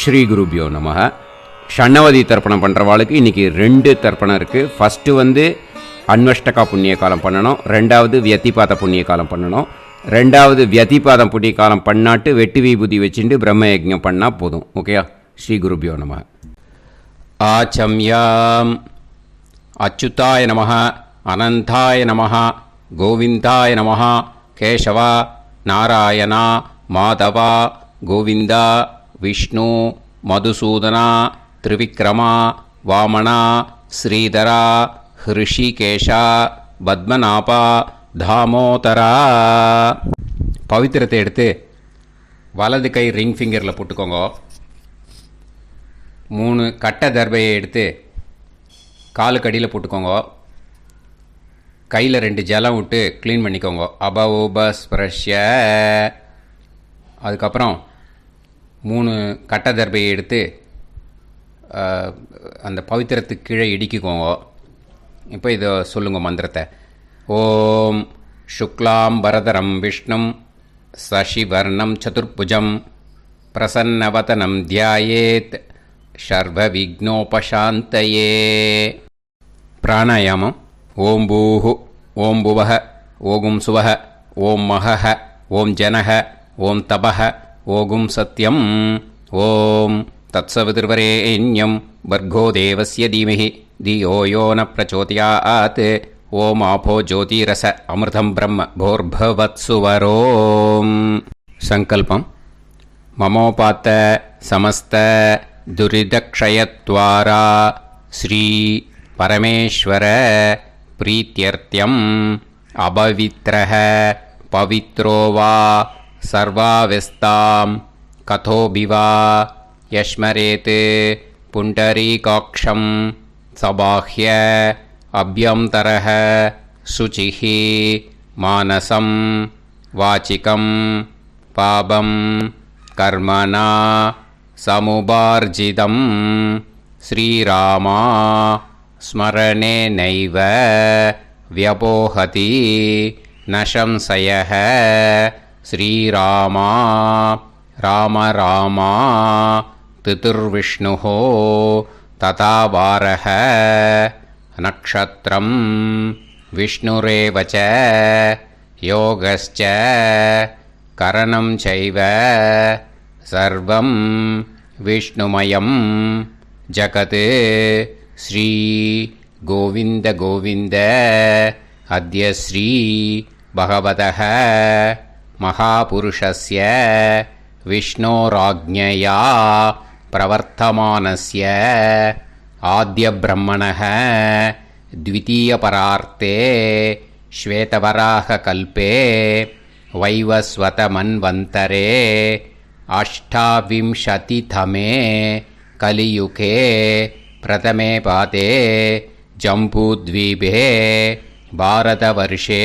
ஸ்ரீ குருபியோ நமக. ஷண்ணவதி தர்ப்பணம் பண்ணுறவாளுக்கு இன்றைக்கி 2 தர்ப்பணம் இருக்குது. ஃபஸ்ட்டு அன்வஷ்டகா புண்ணிய காலம் பண்ணணும், 2வது வியத்திபாத புண்ணிய காலம் பண்ணணும். 2வது வியத்திபாதம் புண்ணிய காலம் பண்ணாட்டு வெட்டு விபூதி வச்சுட்டு பிரம்ம யஜ்ஞம் பண்ணால் போதும். ஓகேயா? ஸ்ரீ குருபியோ நமக. ஆச்சம்யாம் அச்சுதாய நமஹ, அனந்தாய நமஹ, கோவிந்தாய நமஹ, கேசவா, நாராயணா, மாதவா, கோவிந்தா, விஷ்ணு, மதுசூதனா, திரிவிக்ரமா, வாமனா, ஸ்ரீதரா, ஹிருஷிகேஷா, பத்மநாபா, தாமோதரா. பவித்திரத்தை எடுத்து வலது கை ரிங் ஃபிங்கரில் போட்டுக்கோங்க. 3 கட்டை தர்பையை எடுத்து காலுக்கடியில் போட்டுக்கோங்க. கையில் 2 ஜலம் விட்டு க்ளீன் பண்ணிக்கோங்க. அபவோபஸ்பிரஷ்ய. அதுக்கப்புறம் 3 கட்டை தர்பையை எடுத்து அந்த பவித்திரத்துக்கு கீழே இடிக்கிக்கோங்க. இப்போ இதை சொல்லுங்க மந்திரத்தை. ஓம் சுக்லாம் வரதரம் விஷ்ணும் சசிவர்ணம் சதுர்புஜம் பிரசன்னவதனம் தியாயேத் சர்வ விக்னோபசாந்தயே. பிராணாயாமம். ஓம் பூஹு, ஓம் புவஹ, ஓகும் சுவஹ, ஓம் மஹஹ, ஓம் ஜனஹ, ஓம் தபஹ, ஓகும் சத்யம். ஓம் தத்சவிதுர்வரேண்யம் வர்கோ தேவஸ்ய தீமஹி தியோ யோ ந பிரச்சோதயாத். ஓம் ஆபோ ஜோதிரச அமிர்தம் பிரம்ம போர்பவத்சுவரோம். சங்கல்பம். மமோபாத்த சமஸ்த துரிதக்ஷயத்வாரா ஸ்ரீ பரமேஸ்வர பிரீத்யர்த்தியம் அபவித்ரஹ பவித்ரோ வா சர்வாவஸ்தாம் கதோபிவா யஸ்மரேத் புண்டரீகாக்ஷம் சபாஹ்ய அப்யந்தரஹ சுசிஹ மானசம் வாசிகம் பாபம் கர்மணா சமுபார்ஜிதம் ஸ்ரீராமா ஸ்மரணேனைவ வ்யபோஹதி ந சம்சயः. ஸ்ரீராமா ராம ராமா திதிர்விஷ்ணுः ததா வாரः நக்ஷத்ரம் விஷ்ணுரேவ ச யோகஸ்ச கரணம் சைவ சர்வம் விஷ்ணுமயம் ஜகத். ஸ்ரீ கோவிந்த கோவிந்த அத்ய ஸ்ரீ பகவதः மகாபுருஷஸ்ய விஷ்ணோராஜ்ஞயா பிரவர்த்தமானஸ்ய ஆத்ய பிரம்மணः த்விதீயபரார்த்தே ஸ்வேதவராக கல்பே வைவஸ்வத மன்வந்தரே அஷ்டாவிம்சதிதமே கலியுகே பிரதமே பாதே ஜம்பூத்வீபே பாரதவர்ஷே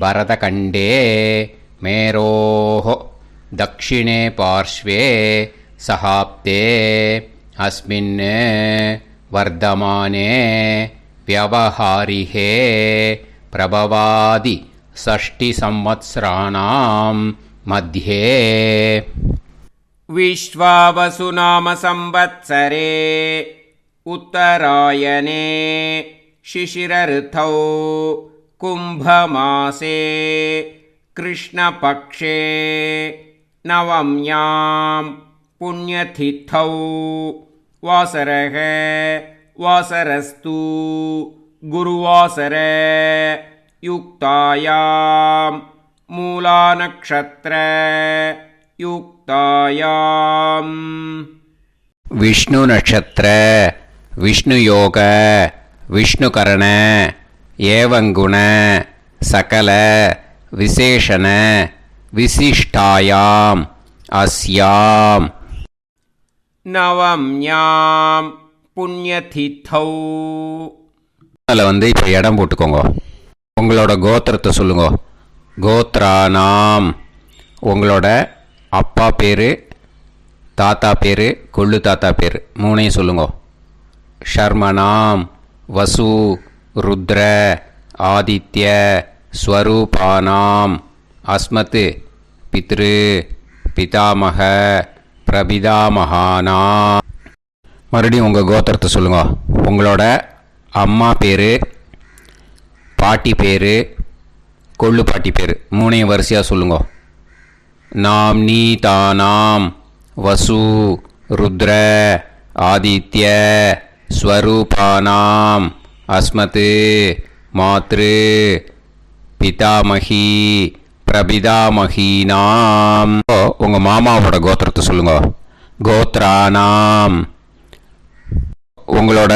பரதகண்டே மேரோः தக்ஷிணே பார்ஷ்வே சஹாப்தே அஸ்மின் வர்தமானே வியவஹாரிஹே பிரபவாதி ஷஷ்டி சம்வத்சராணாம் மத்யே. விஸ்வாவசு நாம சம்வத்சரே உத்தராயணே சிசிரர்த்தௌ கும்பமாசே கிருஷ்ணபக்ஷே நவம்யாம் புண்ணியதித்தௌ வாசரக வாசரஸ்து குருவாசர யுக்தாயாம் மூலாநக்ஷத்ர யுக்தாயாம். விஷ்ணு நட்சத்திர விஷ்ணு யோக விஷ்ணுகரண ஏவங்குண சகல விசேஷண விசிஷ்டாயாம் அஸ்யாம் நவம்யாம் புண்ணியதித்தௌ. அதில் இப்போ இடம் போட்டுக்கோங்க. உங்களோட கோத்திரத்தை சொல்லுங்க. கோத்ரானாம். உங்களோட அப்பா பேர், தாத்தா பேர், கொள்ளு தாத்தா பேர் 3ஐயும் சொல்லுங்க. ஷர்மனாம் வசு ருத்ர ஆதித்ய ஸ்வரூபானாம் அஸ்மத் பித்ரு பிதாமக பிரபிதாமகானா. மறுபடியும் உங்கள் கோத்திரத்தை சொல்லுங்க. உங்களோட அம்மா பேர், பாட்டி பேர், கொள்ளு பாட்டி பேர் மூணையும் வரிசையாக சொல்லுங்க. நாம் நீ தானாம் வசு ருத்ர ஆதித்ய ஸ்வரூபானாம் அஸ்மத் மாத்ரு பிதாமகி பிரபிதாமகீனாம். உங்கள் மாமாவோட கோத்திரத்தை சொல்லுங்க. கோத்ரானாம். உங்களோட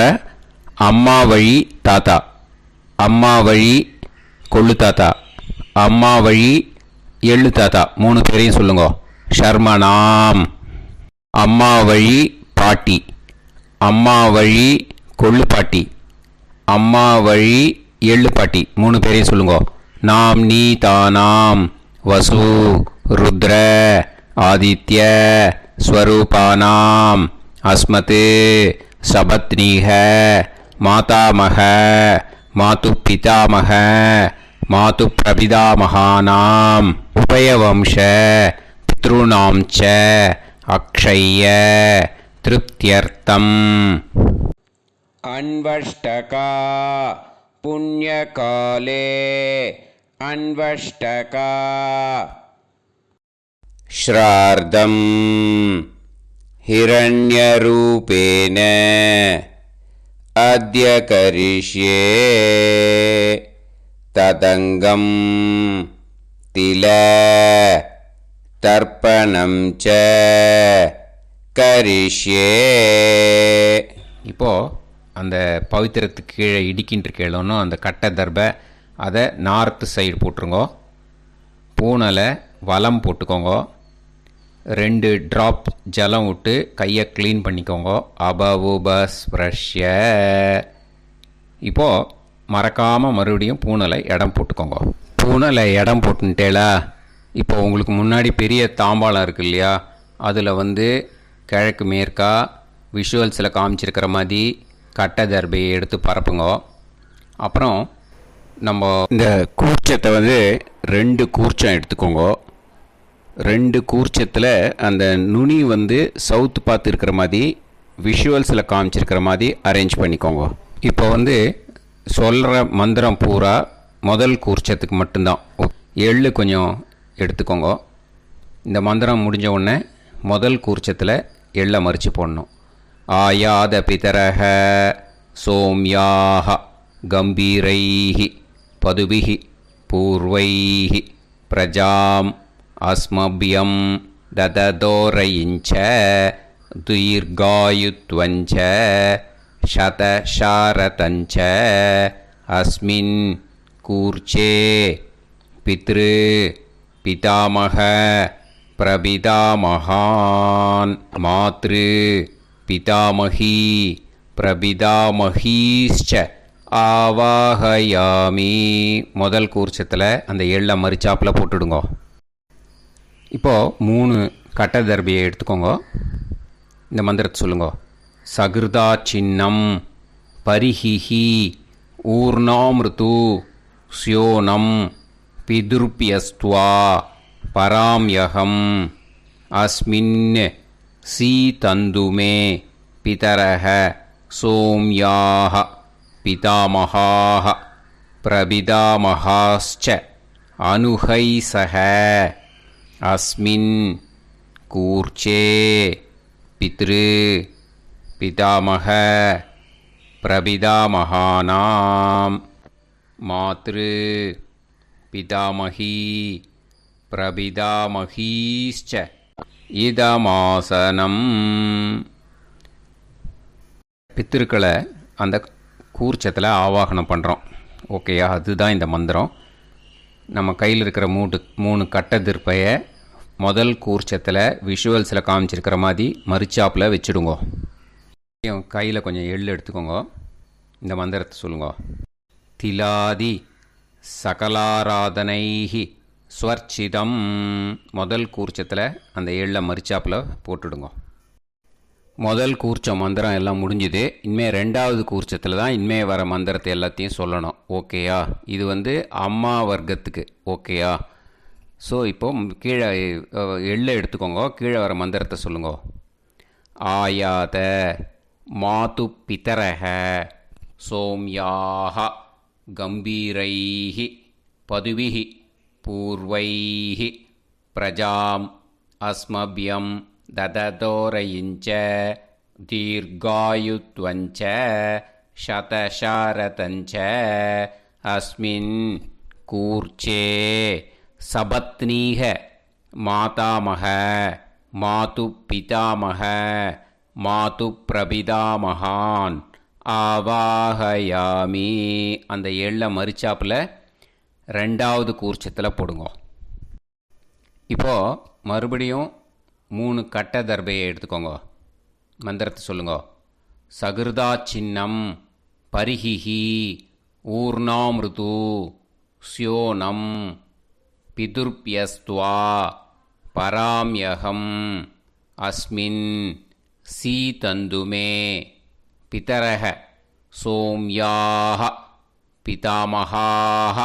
அம்மா வழி தாத்தா, அம்மா வழி கொள்ளு தாத்தா, அம்மா வழி எள்ளு தாத்தா மூணு பேரையும் சொல்லுங்க. ஷர்மனாம். அம்மா வழி பாட்டி, அம்மா வழி கொள்ளு பாட்டி, அம்மா வழி எள்ளு பாட்டி மூணு பேரையும் சொல்லுங்க. நாம் நீ தானாம் வசு ருத்ர ஆதித்ய ஸ்வரூபானாம் அஸ்மத் சபத்னீக மாதாமக மாது பிதாமக மாது பிரபிதாமகானாம் உபயவம்ச பித்ருணாம் ச அக்ஷய திருப்தியர்த்தம். அன்வஷ்டகா புண்ணியகாலே அன்வஷ்டகா. ஸ்ரார்த்தம் ஹிரண்யரூபேன அத்ய கரிஷ்யே ததங்கம் தில தர்ப்பணம் ச கரிஷ்யே. இப்போது அந்த பவித்திரத்துக்கு கீழே இடிக்கின்ற கீழோன்னு அந்த கட்டை தர்பை அதை நார்த்து சைடு போட்டுருங்கோ. பூனலை வலம் போட்டுக்கோங்க. 2 ட்ராப் ஜலம் விட்டு கையை க்ளீன் பண்ணிக்கோங்க. அபவுபஸ்ப்ரஷ்ய. இப்போது மறக்காமல் மறுபடியும் பூனலை இடம் போட்டுக்கோங்க. பூனலை இடம் போட்டுட்டேலா. இப்போ உங்களுக்கு முன்னாடி பெரிய தாம்பாளம் இருக்குது இல்லையா, அதில் கிழக்கு மேற்கா விஷுவல்ஸில் காமிச்சிருக்கிற மாதிரி கட்டை தர்பையை எடுத்து பரப்புங்க. அப்புறம் நம்ம இந்த கூர்ச்சத்தை 2 கூர்ச்சம் எடுத்துக்கோங்க. 2 கூர்ச்சத்தில் அந்த நுனி சவுத்து பார்த்து இருக்கிற மாதிரி விஷுவல்ஸில் காமிச்சிருக்கிற மாதிரி அரேஞ்ச் பண்ணிக்கோங்க. இப்போ சொல்கிற மந்திரம் பூரா முதல் கூர்ச்சத்துக்கு மட்டும்தான். எள்ளு கொஞ்சம் எடுத்துக்கோங்க. இந்த மந்திரம் முடிஞ்ச உடனே முதல் கூர்ச்சத்தில் எள்ளை மறித்து போடணும். ஆயாத பிதரக சோம்யாக கம்பீரைஹி பதுபிஹி பூர்வைஹி பிரஜாம் அஸ்மபியம் தததோரயிஞ்ச தீர்காயுத்வஞ்ச சதசாரதஞ்ச அஸ்மின் கூர்ச்சே பித்ரு பிதாமக பிரபிதாமகான் மாத்ரு பிதாமகி பிரபிதாமகீஷ்ச ஆவாஹயாமி. முதல் கூர்ச்சத்தில் அந்த எள்ளை மறிச்சாப்பில் போட்டுடுங்க. இப்போது 3 கட்டை தர்பியை எடுத்துக்கோங்க. இந்த மந்திரத்தை சொல்லுங்க. சகிருதா சின்னம் பரிஹிஹி ஊர்ணாமிருத்து ஸ்யோனம் பிதுர்பியஸ்துவா பராம்யகம் அஸ்மின் சீதந்துமே பிதரஹ சோம்யாஹ பிதாமகாஹ பிரபிதாமகாஸ்ச அனுஹைசஹ அஸ்மின் கூர்ச்சே பித்ரு பிதாமக பிரபிதாமகானாம் மாத்ரு பிதாமகி பிரபிதாமகீஷ்ச இதமாசனம். பித்திருக்களை அந்த கூர்ச்சத்தில் ஆவாகனம் பண்ணுறோம். ஓகேயா? அதுதான் இந்த மந்திரம். நம்ம கையில் இருக்கிற 3 கட்டை திருப்பையை முதல் கூர்ச்சத்தில் விஷுவல்ஸில் காமிச்சிருக்கிற மாதிரி மறிச்சாப்பில் வச்சுடுங்க. கையில் கொஞ்சம் எள்ளு எடுத்துக்கோங்க. இந்த மந்திரத்தை சொல்லுங்க. திலாதி சகலாராதனைஹி ஸ்வர்ச்சிதம். முதல் கூர்ச்சத்தில் அந்த எள்ளை மறிச்சாப்பில் போட்டுடுங்க. முதல் கூர்ச்சம் மந்திரம் எல்லாம் முடிஞ்சுது. இனிமேல் 2வது கூர்ச்சத்தில் தான் இனிமேல் வர மந்திரத்தை எல்லாத்தையும் சொல்லணும். ஓகேயா? இது அம்மா வர்க்கத்துக்கு. ஓகேயா? ஸோ இப்போ கீழே எள்ளை எடுத்துக்கோங்க, கீழே வர மந்திரத்தை சொல்லுங்க. ஆயாத மாது பிதரஹ சோம்யாக கம்பீரைஹி பதுவிஹி பூர்வைஹி பிரஜாம் அஸ்மபியம் தததோரயிஞ்ச தீர்காயுத்வஞ்ச சதசாரதஞ்ச அஸ்மின் கூர்ச்சே சபத்னீக மாதாமக மாது பிதாமக மாது பிரபிதாமகான் ஆவாஹயாமி. அந்த எள்ளை மரிச்சாப்பில் ரெண்டாவது கூர்ச்சத்தில் போடுங்க. இப்போது மறுபடியும் 3 கட்ட தர்பையை எடுத்துக்கோங்க. மந்திரத்தை சொல்லுங்க. சகிருதா சின்னம் பரிஹிஹி ஊர்ணாமிருது ஸ்யோனம் பிதுர்பியஸ்துவா பராம்யகம் அஸ்மின் சீதந்துமே பிதரஹ சோம்யாக பிதாமகாः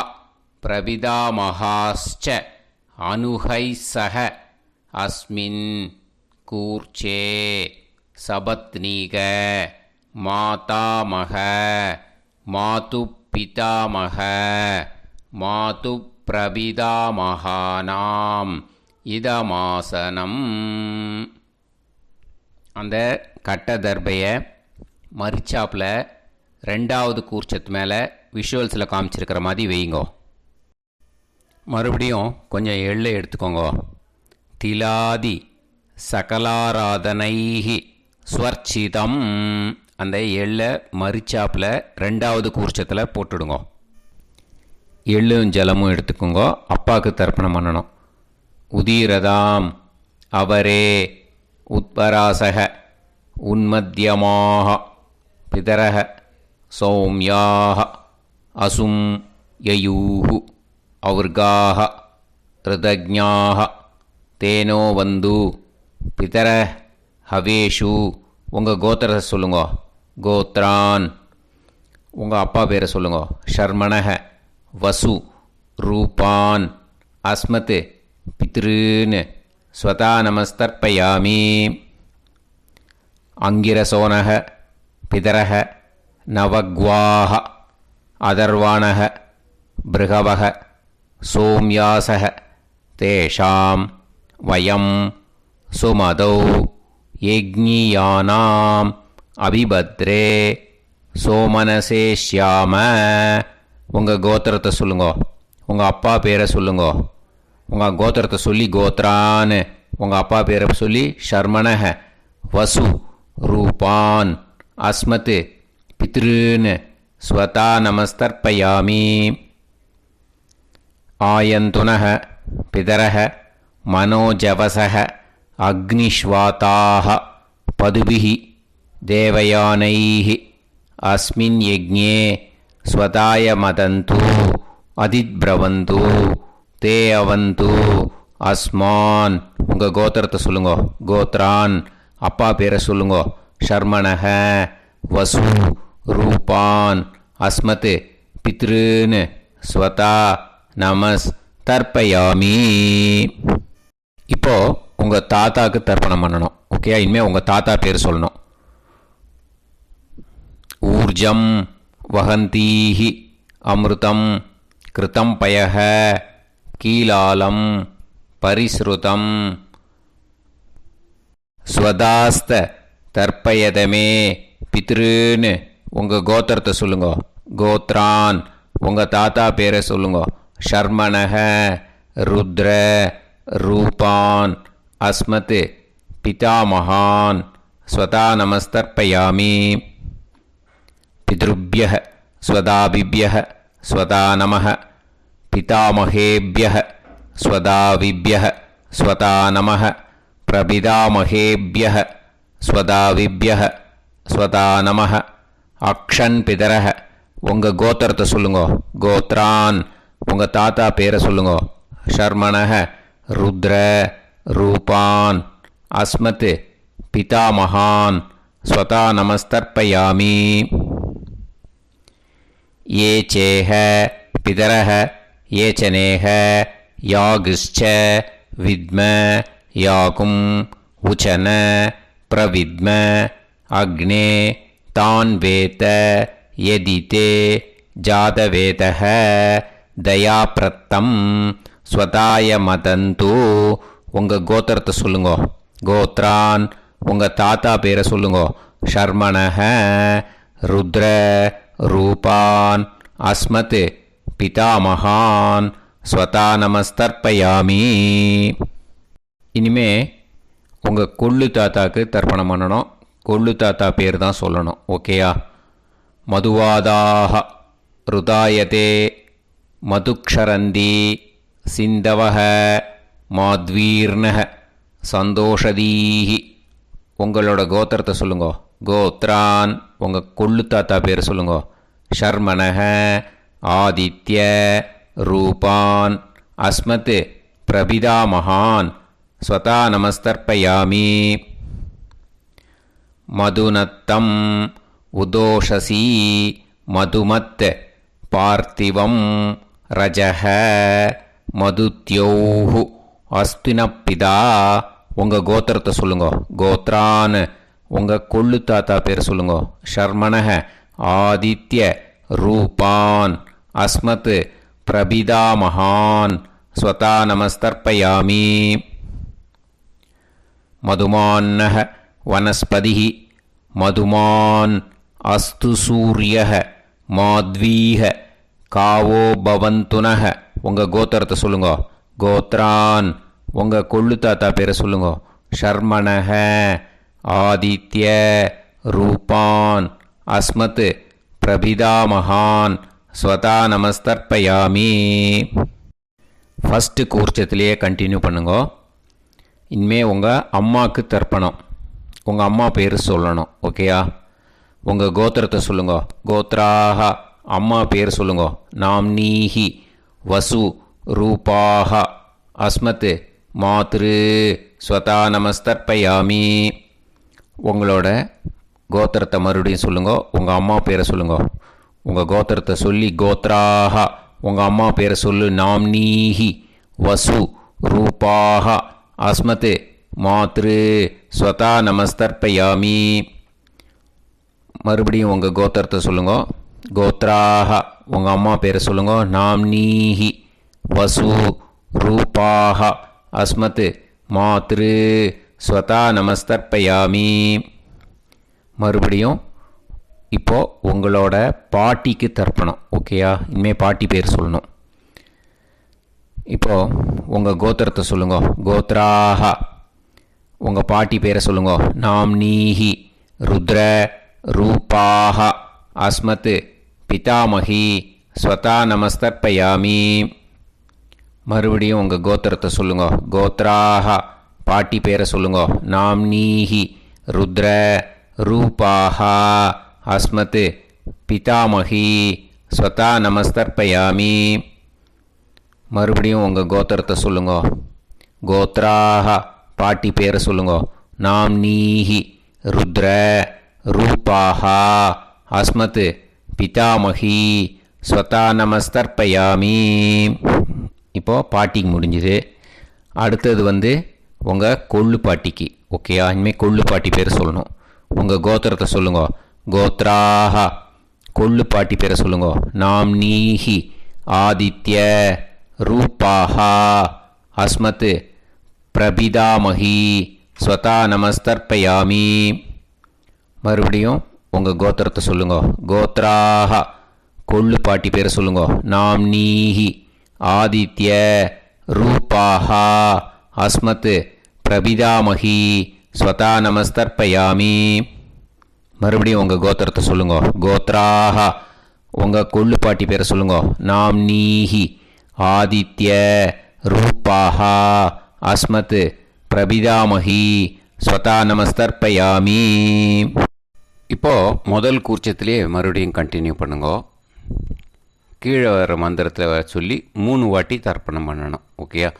பிரபிதாமகாஸ்ச அனுஹைசஹ அஸ்மின் கூர்ச்சே சபத்னீக மாதாமக மாது பிதாமக மாது பிரபிதாமகானாம் இதமாசனம். அந்த கட்ட தர்பையை மரிச்சாப்பில் ரெண்டாவது கூர்ச்சத்து மேலே விஷுவல்ஸில் காமிச்சிருக்கிற மாதிரி வைங்கோ. மறுபடியும் கொஞ்சம் எள்ளை எடுத்துக்கோங்க. திலாதி சகலாராதனைஹி ஸ்வர்ச்சிதம். அந்த எள்ளை மரிச்சாப்பில் ரெண்டாவது கூர்ச்சத்தில் போட்டுடுங்க. எள்ளும் ஜலமும் எடுத்துக்கோங்க. அப்பாவுக்கு தர்ப்பணம் பண்ணணும். உதீரதாம் அவரே உத்பராசக உன்மத்தியமாக பிதரஹ சௌம்யாக அசும் யயூஹு அவுர்காக ரிதஜ்ஞாக தேனோ வந்து பிதர ஹவேஷு. உங்கள் கோத்திரத்தை சொல்லுங்க. கோத்ரான். உங்கள் அப்பா பேரை சொல்லுங்க. ஷர்மணக வசு ரூபான் அஸ்மத் பித்ருன்னு ஸ்வதா நமஸ்தர்ப்பயாமி. அங்கிரசோனக பிதரஹ நவக்வாஹ அதர்வாணக பிருகவக சோம்யாசக தேஷாம் வயம் சுமதௌ யஜ்ஞியானாம் அபிபத்ரே சோமனசேஷ்யாம. உங்கள் கோத்திரத்தை சொல்லுங்க. உங்கள் அப்பா பேரை சொல்லுங்க. உங்கள் கோத்திரத்தை சொல்லி கோத்ரான்னு, உங்கள் அப்பா பேரை சொல்லி ஷர்மணக வசு ரூபான் அஸ்மத் பித்ருன்னு ஸ்வதா நமஸ்தர்ப்பயாமி. ஆயந்துனக பிதரஹ மனோஜவசக அக்னிஷ்வாதாக பதுபிஹி தேவயானைஹி அஸ்மின் யஜ்ஞே ஸ்வதாய மதந்து அதித்பிரவந்து தே அவந்து அஸ்மான். உங்கள் கோத்திரத்தை சொல்லுங்க. கோத்ரான். அப்பா பேரை சொல்லுங்க. ஷர்மணக வசு ரூபான் அஸ்மத் பித்ருன்னு ஸ்வதா நமஸ் தர்ப்பயாமி. இப்போது உங்கள் தாத்தாவுக்கு தர்ப்பணம் பண்ணணும். ஓகே, இனிமேல் உங்கள் தாத்தா பேர் சொல்லணும். ஊர்ஜம் வஹந்தீஹி அமிர்தம் கிருதம் பயஹ கீலாலம் பரிஸ்ருதம் ஸ்வதாஸ்த தர்ப்பயதமே பித்ருன்னு. உங்கள் கோத்திரத்தை சொல்லுங்க. கோத்ரான். உங்கள் தாத்தா பேரை சொல்லுங்க. ஷர்மணக ருத்ர ரூபான் அஸ்மத் பிதாமகான் ஸ்வதா நமஸ்தர்ப்பயாமி. பித்ருப்யஹ ஸ்வதாபிப்யஹ ஸ்வதா நமः பிதாமகேப்யஹ ஸ்வதாவிப்யஹ ஸ்வதா நமः பிரபிதாமகேப்யஹ ஸ்வதாவிப்யஹ ஸ்வதா நமः. அக்ஷன் பிதரஹ. உங்கள் கோத்திரத்தை சொல்லுங்க. கோத்ரான். உங்கள் தாத்தா பேரை சொல்லுங்க. ஷர்மணக ருத்ர ரூபான் அஸ்மத் பிதாமகான் ஸ்வதா நமஸ்தர்ப்பயாமி. ये चेह पितरः ये च नेह யாகுஷ்ச வித்ம யாகும் உச்சன பிரவித்ம அக்னே தான் வேத யதிதே ஜாதவேதः தயாப்ரத்தம் ஸ்வதாய மதந்து. உங்கள் கோத்திரத்தை சொல்லுங்கோ. கோத்ரான் உங்கள் தாத்தா பேரை சொல்லுங்கோ. ஷர்மணஹ ருத்ர ரூபான் அஸ்மத் பிதாமகான் ஸ்வதா நமஸ்தர்ப்பயாமி. இனிமே உங்கள் கொள்ளு தாத்தாக்கு தர்ப்பணம் பண்ணணும். கொள்ளு தாத்தா பேர் தான் சொல்லணும். ஓகேயா? மதுவாதாக ருதாயதே மதுக்ஷரந்தி சிந்தவஹ மாத்வீர்ணஹ சந்தோஷதீஹி. உங்களோட கோத்திரத்தை சொல்லுங்கோ. கோத்ரான் உங்கள் கொள்ளு தாத்தா பேர் சொல்லுங்கோ. ஷர்மணஹ ஆதித்ய ரூபான் அஸ்மத் பிரபிதாமகான் ஸ்வதா நமஸ்தர்ப்பயாமி. மதுநத்தம் உதோஷசி மதுமத் பார்த்திவம் ரஜஹ மதுத்யோஹு அஸ்தினப்பிதா. உங்கள் கோத்திரத்தை சொல்லுங்கோ. கோத்ரான் உங்கள் கொள்ளு தாத்தா பேர் சொல்லுங்கோ. ஷர்மணஹ ஆதித்ய ரூபான் அஸ்மத் பிரபிதாமகான் ஸ்வதா நமஸ்தர்ப்பயாமி. மதுமான்னஹ வனஸ்பதிஹி மதுமான் அஸ்து சூரியஹ மாத்வீஹ காவோ பவந்துனஹ. உங்கள் கோத்திரத்தை சொல்லுங்கோ. கோத்ரான் உங்கள் கொள்ளு தாத்தா பேரை சொல்லுங்கோ. ஷர்மணஹ ஆதித்ய ரூபான் அஸ்மத் பிரபிதாமகான் ஸ்வதா நமஸ்தர்ப்பயாமி. ஃபஸ்ட்டு கூர்ச்சத்திலேயே கண்டினியூ பண்ணுங்கோ. இனிமே உங்கள் அம்மாவுக்கு தர்ப்பணம். உங்கள் அம்மா பேர் சொல்லணும். ஓகேயா? உங்கள் கோத்திரத்தை சொல்லுங்கோ. கோத்ராக அம்மா பேர் சொல்லுங்கோ. நாம்னீஹி வசு ரூபாக அஸ்மத் மாத்ரு ஸ்வதா நமஸ்தர்ப்பயாமி. உங்களோட கோத்திரத்தை மறுபடியும் சொல்லுங்கோ. உங்கள் அம்மா பேரை சொல்லுங்கோ. உங்கள் கோத்திரத்தை சொல்லி கோத்ராக உங்கள் அம்மா பேரை சொல்லு. நாம்னீஹி வசு ரூபாக அஸ்மத் மாத்ரு ஸ்வதா நமஸ்தர்ப்பயாமி. மறுபடியும் உங்கள் கோத்திரத்தை சொல்லுங்கோ. கோத்ராக உங்கள் அம்மா பேரை சொல்லுங்கோ. நாம்னீஹி வசு ரூபாக அஸ்மத் மாத்ரு ஸ்வதா நமஸ்தர்ப்பயாமி. மறுபடியும் இப்போது உங்களோட பாட்டிக்கு தர்ப்பணம். ஓகேயா? இனிமேல் பாட்டி பேர் சொல்லணும். இப்போது உங்கள் கோத்திரத்தை சொல்லுங்க. கோத்ராக உங்கள் பாட்டி பேரை சொல்லுங்க. நாம்னீஹி ருத்ர ரூபாக அஸ்மத் பிதாமகி ஸ்வதா நமஸ்தர்ப்பயாமி. மறுபடியும் உங்கள் கோத்திரத்தை சொல்லுங்க. கோத்ராக பாட்டி பேரை சொல்லுங்க. நாம்னீஹி ருத்ர ரூபாக அஸ்மத் பிதாமகி ஸ்வதா நமஸ்தர்ப்பயாமி. மறுபடியும் உங்கள் கோத்திரத்தை சொல்லுங்க. கோத்ராக பாட்டி பேரை சொல்லுங்க. நாம்னீஹி ருத்ர ரூபாக அஸ்மத் பிதாமகி ஸ்வதா நமஸ்தர்ப்பயாமி. இப்போது பாட்டிக்கு முடிஞ்சுது. அடுத்தது உங்கள் கொள்ளு பாட்டிக்கு. ஓகேயா? இனிமேல் கொள்ளு பாட்டி பேர் சொல்லணும். உங்கள் கோத்திரத்தை சொல்லுங்க. கோத்ராக கொள்ளு பாட்டி பேரை சொல்லுங்க. நாம்னீஹி ஆதித்ய ரூபாக அஸ்மத் பிரபிதாமகி ஸ்வதா நமஸ்தர்ப்பயாமி. மறுபடியும் உங்கள் கோத்திரத்தை சொல்லுங்க. கோத்ராக கொள்ளு பாட்டி பேரை சொல்லுங்க. நாம்னீஹி ஆதித்ய ரூபாக அஸ்மத் பிரபிதாமகி ஸ்வதா நமஸ்தர்ப்பயாமி. மறுபடியும் உங்கள் கோத்திரத்தை சொல்லுங்க. கோத்ராக உங்கள் கொள்ளு பாட்டி பேரை சொல்லுங்க. நாம்னீஹி ஆதித்ய ரூபாக அஸ்மத் பிரபிதாமகி ஸ்வதா நமஸ்தர்ப்பயாமி. இப்போது முதல் கூர்ச்சத்திலேயே மறுபடியும் கண்டினியூ பண்ணுங்க. கீழே வர மந்திரத்தை சொல்லி 3 வாட்டி தர்ப்பணம் பண்ணணும். ஓகேயா?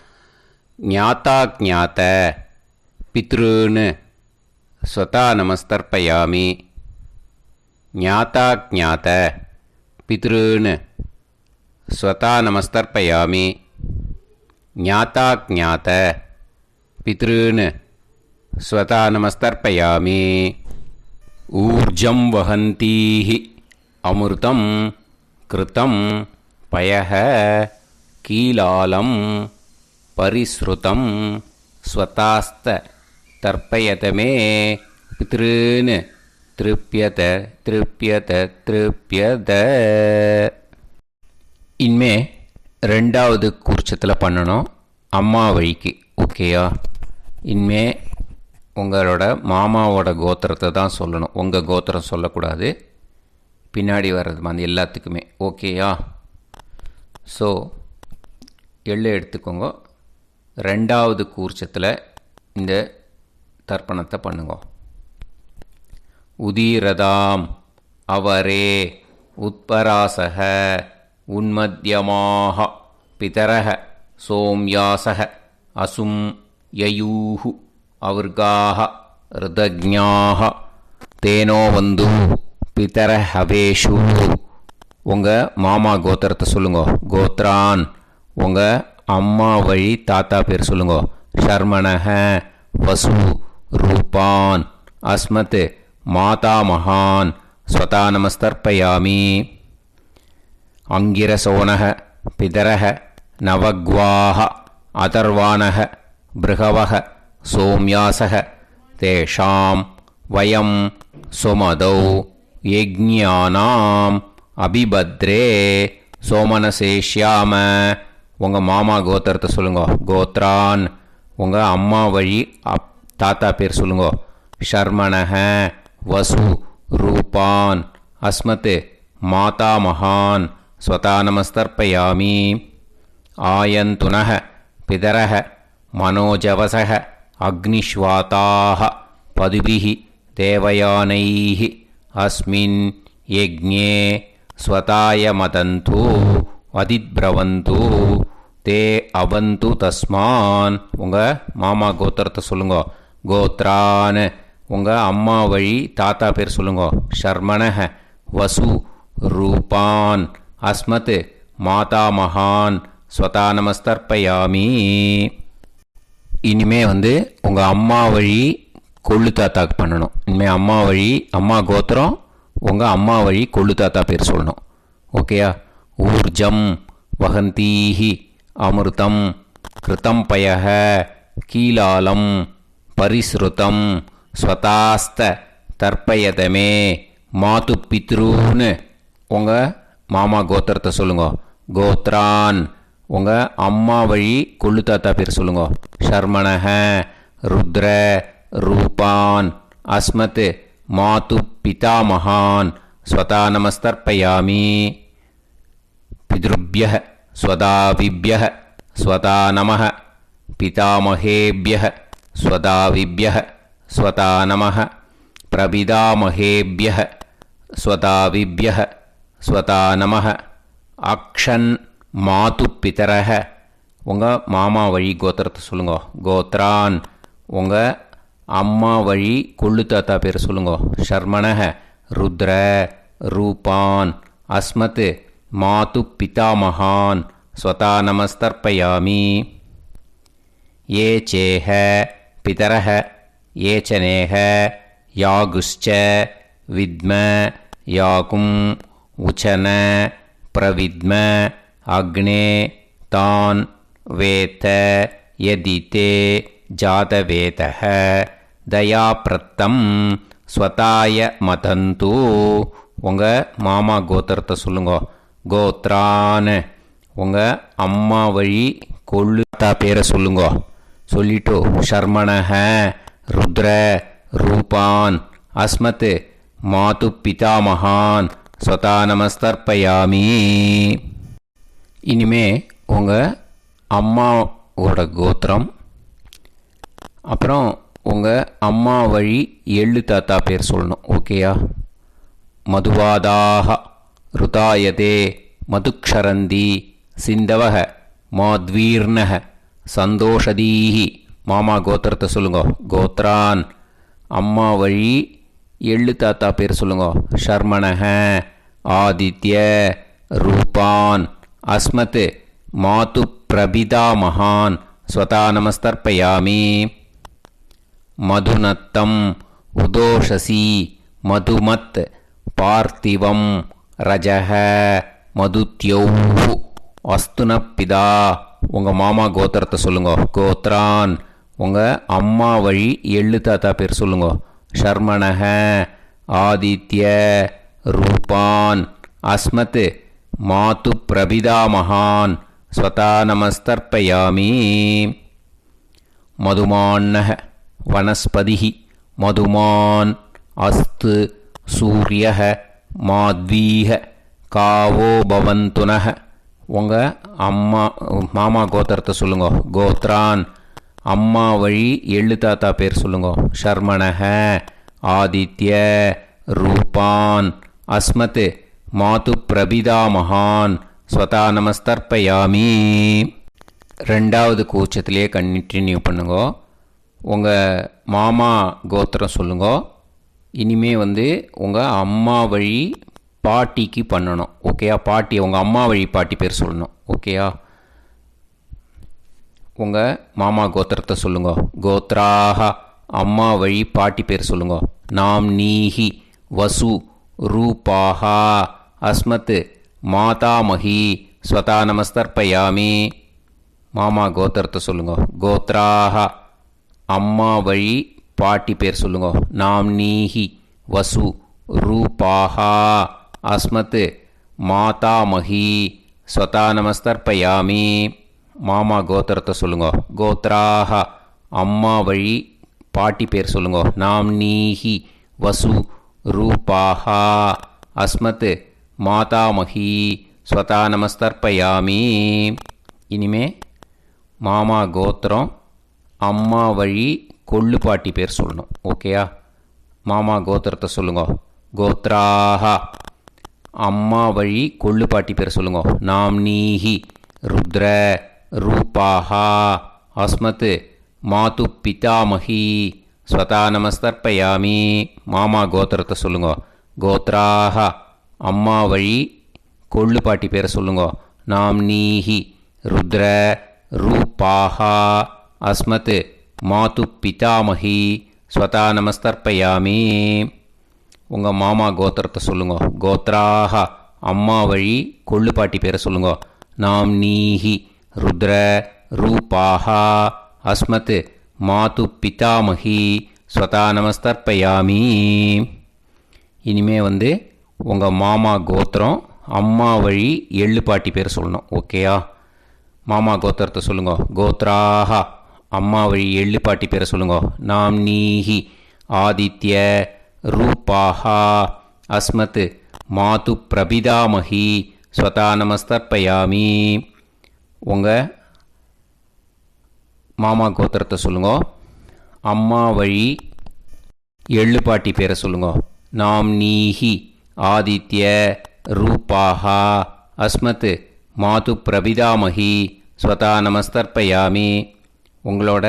ஞாத்தா ஞாத்த பித்ருன்னு ஸ்வதா நமஸ்தர்ப்பயாமி. ஞாத்தா ஞாத்த பித்ருன்னு ஸ்வதா நமஸ்தர்ப்பயாமி. ஞாதா ஞாத பித்ருன் ஸ்வதா நமஸ்தர்ப்பயாமி. ஊர்ஜம் வஹந்தீஹி அமிர்தம் கிருதம் பயஹ கீலாலம் பரிஸ்ருதம் ஸ்வதாஸ்த தர்ப்பயத மே பித்ருன் திருப்யத திருப்யத திருப்யத. இனிமே ரெண்டாவது கூர்ச்சத்தில் பண்ணணும் அம்மா வழிக்கு. ஓகேயா? இனிமே உங்களோட மாமாவோட கோத்திரத்தை தான் சொல்லணும், உங்கள் கோத்திரம் சொல்லக்கூடாது. பின்னாடி வர்றது மாதிரி எல்லாத்துக்குமே. ஓகேயா? ஸோ எள்ளு எடுத்துக்கோங்க. ரெண்டாவது கூர்ச்சத்தில் இந்த தர்ப்பணத்தை பண்ணுங்க. உதீரதாம் அவரே உத்பராசக உன்மத்யமாக பிதரக சோம்யாசக அசும் யயூஹு அவர்காக ருதஜ்ஞாக தேனோ வந்து பிதர ஹவேஷு. உங்கள் மாமா கோத்திரத்தை சொல்லுங்க. கோத்ரான் உங்கள் அம்மா வழி தாத்தா பேர் சொல்லுங்க. ஷர்மணக வசு ரூபான் அஸ்மத் மாதா மகான் ஸ்வதா நமஸ்தர்ப்பயாமி. அங்கிரசோனக பிதரக நவக்வாக அதர்வானக பிருகவக சோம்யாசக தேஷாம் வயம் சுமதௌ யஜ்ஞானாம் அபிபத்ரே சோமனசேஷ்யாம. உங்கள் மாமா கோத்திரத்தை சொல்லுங்க. கோத்ரான் உங்கள் அம்மா வழி தாத்தா பேர் சொல்லுங்க. ஷர்மணக வசு ரூபான் அஸ்மத் மாதா மகான் ஸ்வதா நமஸ்தர்ப்பயாமி. ஆயந்துனக பிதரக மனோஜவசக அக்னிஷ்வாதாக பதுபிஹி தேவயானைஹி அஸ்மின் யஜ்ஞே ஸ்வதாய மதந்து அதிப்ரவந்து தே அவந்து தஸ்மான். உங்கள் மாமா கோத்திரத்தை சொல்லுங்க. கோத்ரான் உங்கள் அம்மா வழி தாத்தா பேர் சொல்லுங்க. ஷர்மணக வசு ரூபான் அஸ்மத் மாதா மகான் ஸ்வதா நமஸ்தர்ப்பயாமி. இனிமே உங்கள் அம்மா வழி கொள்ளு தாத்தாக்கு பண்ணணும். இனிமேல் அம்மா வழி அம்மா கோத்திரம் உங்கள் அம்மா வழி கொள்ளு தாத்தா பேர் சொல்லணும். ஓகேயா? ஊர்ஜம் வஹந்தீஹி அமிர்தம் கிருதம் பயஹ கீலாலம் பரிஸ்ருதம் ஸ்வதாஸ்த தர்ப்பயதமே மாது பித்ருன்னு உங்கள் மாமா கோத்திரத்தை சொல்லுங்க. கோத்ரான் உங்கள் அம்மா வழி கொள்ளு தாத்தா பேர் சொல்லுங்க. ஷர்மணக ருத்ர ரூபான் அஸ்மத் மாது பிதா மகான் ஸ்வதா நமஸ்தர்ப்பயாமி. பித்ருப்யः ஸ்வதாவிப்யः ஸ்வதா நமः பிதாமகேப்யः ஸ்வதாவிப்யः ஸ்வதா நமः பிரபிதாமகேப்யः ஸ்வதாவிப்யः ஸ்வதா நமः. அக்ஷன் மாது பிதரக உங்கள் மாமா வழி கோத்திரத்தை சொல்லுங்க. கோத்ரான் உங்கள் அம்மா வழி கொள்ளு தாத்தா பேர் சொல்லுங்க. ஷர்மணக ருத்ர ரூபான் அஸ்மத் மாது பிதாமகான் ஸ்வதா நமஸ்தர்ப்பயாமி. ये चेह पितरः ये च नेह यागुश्च विद्म याकुं उचन प्रविद्म अग्ने तान् वेत यदिते जातवेतः दयाप्रत्तं स्वताय मदन्तु. உங்கள் மாமா கோத்திரத்தை சொல்லுங்க. கோத்ரான் உங்கள் அம்மா வழி கொள்ளு தாத்தா பேரை சொல்லுங்க. சொல்லிட்டு ஷர்மணக ருத்ர ரூபான் அஸ்மத் மாது பிதாமகான் ஸ்வதா நமஸ்தர்ப்பயாமி. இனிமே உங்கள் அம்மாவோட கோத்திரம் அப்புறம் உங்கள் அம்மா வழி எள்ளு தாத்தா பேர் சொல்லணும். ஓகேயா? மதுவாதாக ருதாயதே மதுக்ஷரந்தி சிந்தவக மாத்வீர்ணக சந்தோஷதீஹி. மாமா கோத்திரத்தை சொல்லுங்க. கோத்ரான் அம்மா வழி எள்ளு தாத்தா பேர் சொல்லுங்க. ஷர்மணக ஆதித்ய ரூபான் அஸ்மத் மாது பிரபிதாமகான் ஸ்வதா நமஸ்தர்ப்பயாமி. மதுநத்தம் உதோஷசி மதுமத் பார்த்திவம் ரஜக மதுத்யௌஹு அஸ்துனப்பிதா. உங்கள் மாமா கோத்திரத்தை சொல்லுங்க. கோத்ரான் உங்கள் அம்மா வழி எள்ளு தாத்தா பேர் சொல்லுங்க. ஷர்மணக ஆதித்ய ரூபான் அஸ்மத் மாது பிரபிதாமகான் ஸ்வதா நமஸ்தர்ப்பயாமி. மதுமான்னக வனஸ்பதிஹி மதுமான் அஸ்து சூரியக மாத்வீக காவோ பவந்துனக. உங்கள் மாமா கோத்திரத்தை சொல்லுங்க. கோத்ரான் அம்மா வழி எள்ளு தாத்தா பேர் சொல்லுங்க. ஷர்மணக ஆதித்ய ரூபான் அஸ்மத் மாது பிரபிதாமகான் ஸ்வதா நமஸ்தர்ப்பயாமி. ரெண்டாவது கூச்சத்திலே கண்டினியூ பண்ணுங்க. உங்கள் மாமா கோத்திரம் சொல்லுங்க. இனிமே உங்கள் அம்மா வழி பாட்டிக்கு பண்ணணும். ஓகேயா? பாட்டி உங்கள் அம்மா வழி பாட்டி பேர் சொல்லணும். ஓகேயா? உங்கள் மாமா கோத்திரத்தை சொல்லுங்க. கோத்ராக அம்மா வழி பாட்டி பேர் சொல்லுங்க. நாம் நீஹி வசு ரூபாஹா அஸ்மத் மாதாமஹி ஸ்வதா நமஸ்தர்ப்பயாமி. மாமா கோத்திரத்தை சொல்லுங்க. கோத்ராக அம்மா வழி பாட்டி பேர் சொல்லுங்க. நாம் நீஹி வசு ரூபாஹா அஸ்மத் மாதாமஹி ஸ்வதா நமஸ்தர்ப்பயாமி. மாமா கோத்திரத்தை சொல்லுங்க. கோத்ராக அம்மா வழி பாட்டி பேர் சொல்லுங்க. நாம் நீஹி வசு ரூபாஹா அஸ்மத் மாதாமஹி ஸ்வதா நமஸ்தர்ப்பயாமி. இனிமே மாமா கோத்திரம் அம்மா வழி கொள்ளு பாட்டி பேர் சொல்லணும். ஓகேயா? மாமா கோத்திரத்தை சொல்லுங்க. கோத்ராக அம்மா வழி கொள்ளு பாட்டி பேர் சொல்லுங்க. நாம் நீஹி ருத்ர ரூபாஹா அஸ்மத் மாது பிதாமஹி ஸ்வதா நமஸ்தர்ப்பயாமி. மாமா கோத்திரத்தை சொல்லுங்க. கோத்ராக அம்மா வழி கொள்ளு பாட்டி பேரை சொல்லுங்க. நாம் நீஹி ருத்ர ரூபாஹா அஸ்மத் மாது பிதாமஹி ஸ்வதா நமஸ்தர்ப்பயாமி. உங்கள் மாமா கோத்திரத்தை சொல்லுங்க. கோத்ராக அம்மா வழி கொள்ளு பாட்டி பேரை சொல்லுங்க. நாம் நீஹி ருத்ர ரூபாஹா அஸ்மத் மாது பிதாமஹி ஸ்வதா நமஸ்தர்ப்பயாமி. இனிமே உங்கள் மாமா கோத்திரம் அம்மா வழி எள்ளு பாட்டி பேர் சொல்லணும். ஓகேயா? மாமா கோத்திரத்தை சொல்லுங்க. கோத்ராக அம்மா வழி எள்ளு பாட்டி பேரை சொல்லுங்க. நாம் நீஹி ஆதித்ய ரூபாஹா அஸ்மத் மாது பிரபிதாமஹி ஸ்வதா நமஸ்தர்ப்பயாமி. உங்கள் மாமா கோத்திரத்தை சொல்லுங்க. அம்மா வழி எள்ளு பாட்டி பேரை சொல்லுங்க. நாம் நீஹி ஆதித்ய ரூபாஹா அஸ்மத் மாது பிரபிதாமஹி ஸ்வதா நமஸ்தர்ப்பயாமி. உங்களோட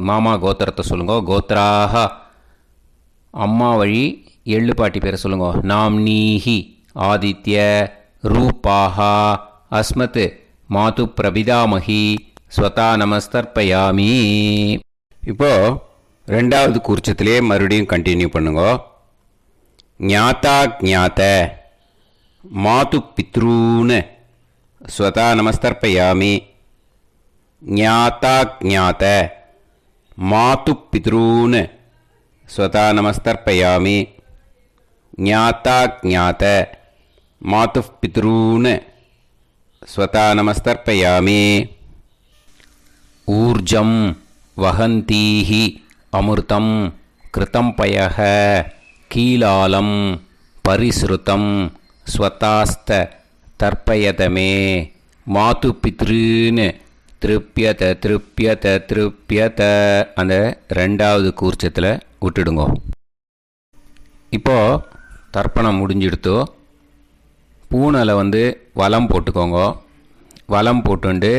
மாமா கோத்திரத்தை சொல்லுங்க. கோத்ராக அம்மா வழி எள்ளு பாட்டி பேரை சொல்லுங்க. நாம் நீஹி ஆதித்ய ரூபாஹா அஸ்மத் மாது பிரபிதாமஹி ஸ்வதா நமஸ்தர்ப்பயாமி. இப்போது ரெண்டாவது கூர்ச்சத்திலே மறுபடியும் கண்டினியூ பண்ணுங்க. ஞாதா ஞாத மாது பித்ரூன் ஸ்வதா நமஸ்தர்ப்பயாமி. ஞாதா ஞாத மாது பித்ரூன் ஸ்வதா நமஸ்தர்ப்பயாமி. ஞாதா ஞாத மாது பித்ரூன் ஸ்வதா நமஸ்தர்ப்பயாமி. ஊர்ஜம் வஹந்தீஹி அமிர்தம் கிருதம் பயஹ கீலாலம் பரிஸ்ருதம் ஸ்வதாஸ்த தர்ப்பயதமே மாது பித்ருன்னு திருப்பியத திருப்பியத திருப்பியத. அந்த ரெண்டாவது கூர்ச்சத்தில் விட்டுடுங்க. இப்போது தர்ப்பணம் முடிஞ்சிடுத்தோ பூனலை வலம் போட்டுக்கோங்க. வலம் போட்டுண்டு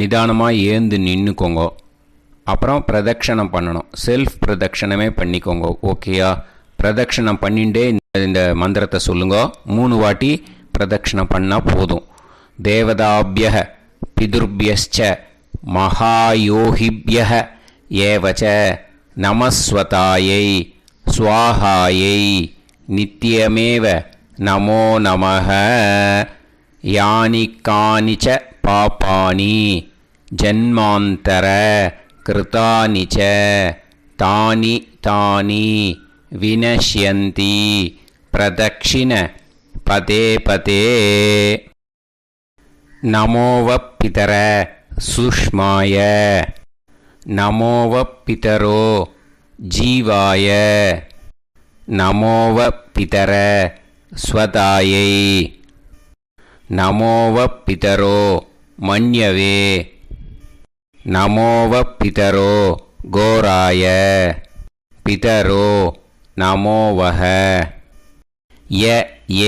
நிதானமாக ஏந்து நின்றுக்கோங்க. அப்புறம் பிரதட்சணம் பண்ணணும். செல்ஃப் பிரதட்சணமே பண்ணிக்கோங்க. ஓகேயா? பிரதட்சணம் பண்ணிண்டே இந்த மந்திரத்தை சொல்லுங்க. 3 வாட்டி பிரதட்சணம் பண்ணால் போதும். தேவதாபிய பிதுர்பியஸ்ச மகாயோகிப்யः ஏவச நமஸ்வதாயை ஸ்வாஹாயை நித்யமேவ நமோ நமः. யானி கானிச்ச பாபானி ஜன்மாந்தர கிருதானி ச தானி தானி வினஷ்யந்தி பிரதக்ஷிண பதே பதே. நமோவப்பிதர சுஷ்மாய நமோவப்பிதரோ ஜீவாய நமோவப்பிதர ஸ்வதாயை நமோவப்பிதரோ மன்யவே நமோவப்பிதரோ கோராய பிதரோ நமோவஹ. ய